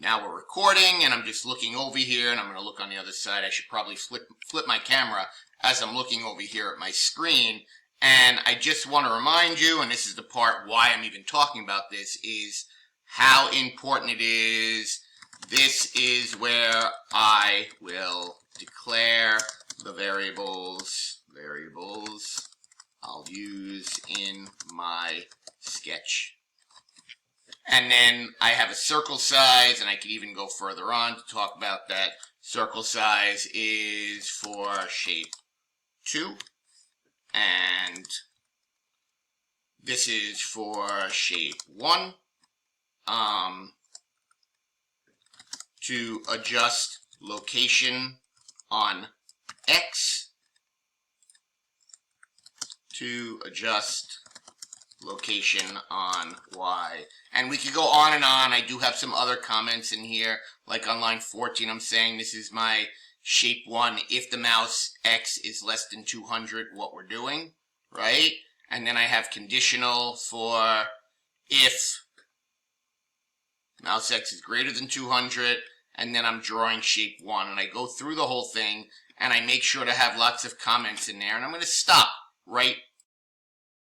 now we're recording, and I'm just looking over here, and I'm going to look on the other side. I should probably flip my camera as I'm looking over here at my screen. And I just want to remind you, and this is the part why I'm even talking about this, is how important it is. This is where I will declare the variables I'll use in my sketch. And then I have a circle size, and I could even go further on to talk about that. Circle size is for shape 2, and this is for shape 1. To adjust location on X, to adjust location on Y. And we could go on and on. I do have some other comments in here, like on line 14, I'm saying this is my shape 1 if the mouse X is less than 200, what we're doing, right? And then I have conditional for if mouse X is greater than 200, and then I'm drawing shape 1, and I go through the whole thing, and I make sure to have lots of comments in there, and I'm going to stop right